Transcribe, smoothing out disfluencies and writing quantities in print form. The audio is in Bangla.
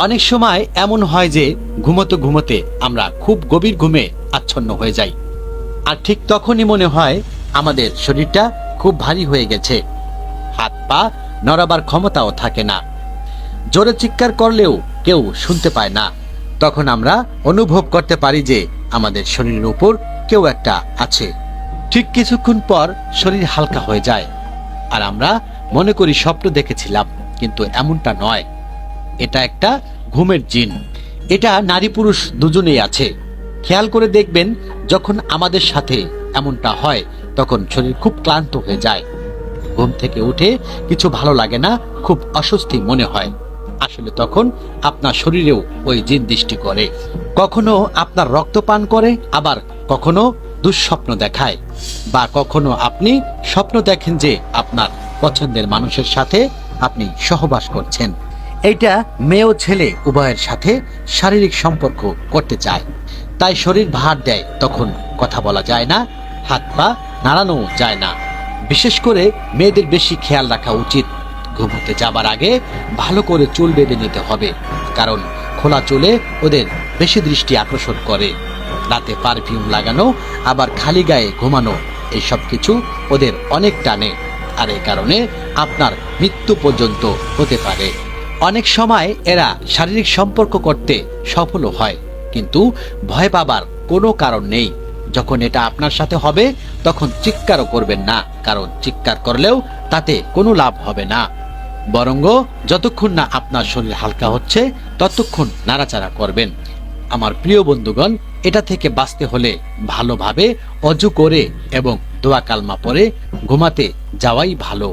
অনেক সময় এমন হয় যে ঘুমোতে ঘুমোতে আমরা খুব গভীর ঘুমে আচ্ছন্ন হয়ে যাই, আর ঠিক তখনই মনে হয় আমাদের শরীরটা খুব ভারী হয়ে গেছে, হাত পা নড়াবার ক্ষমতাও থাকে না, জোরে চিৎকার করলেও কেউ শুনতে পায় না। তখন আমরা অনুভব করতে পারি যে আমাদের শরীরের উপর কেউ একটা আছে। ঠিক কিছুক্ষণ পর শরীর হালকা হয়ে যায়, আর আমরা মনে করি স্বপ্ন দেখেছিলাম, কিন্তু এমনটা নয়। এটা একটা ঘুমের জিন। এটা নারী পুরুষ দুজনেই আছে। খেয়াল করে দেখবেন, যখন আমাদের সাথে এমনটা হয় তখন শরীর খুব ক্লান্ত হয়ে যায়, ঘুম থেকে উঠে কিছু ভালো লাগে না, খুব অস্বস্তি মনে হয়। আসলে তখন আপনার শরীরেও ওই জিন দৃষ্টি করে। কখনো আপনার রক্ত পান করে, আবার কখনো দুঃস্বপ্ন দেখায়, বা কখনো আপনি স্বপ্ন দেখেন যে আপনার পছন্দের মানুষের সাথে আপনি সহবাস করছেন। এইটা মেয়ে ও ছেলে উভয়ের সাথে শারীরিক সম্পর্ক করতে চায়, তাই শরীর ভার দেয়। তখন কথা বলা যায় না, হাত পা নাড়ানো যায় না। বিশেষ করে মেয়েদের বেশি খেয়াল রাখা উচিত। ঘুমোতে যাবার আগে ভালো করে চুল বেঁধে নিতে হবে, কারণ খোলা চুলে ওদের বেশি দৃষ্টি আকর্ষণ করে। রাতে পারফিউম লাগানো, আবার খালি গায়ে ঘুমানো, এইসব কিছু ওদের অনেক টানে, আর এই কারণে আপনার মৃত্যু পর্যন্ত হতে পারে। অনেক সময় এরা শারীরিক সম্পর্ক করতে সফল হয়, কিন্তু ভয় পাবার কোনো কারণ নেই। যখন এটা আপনার সাথে হবে তখন চিৎকারও করবেন না, কারণ চিৎকার করলেও তাতে কোনো লাভ হবে না। বরং যতক্ষণ না আপনার শরীর হালকা হচ্ছে ততক্ষণ নাড়াচাড়া করবেন। আমার প্রিয় বন্ধুগণ, এটা থেকে বাঁচতে হলে ভালোভাবে অজু করে এবং দোয়া কালমা পড়ে ঘুমাতে যাওয়াই ভালো।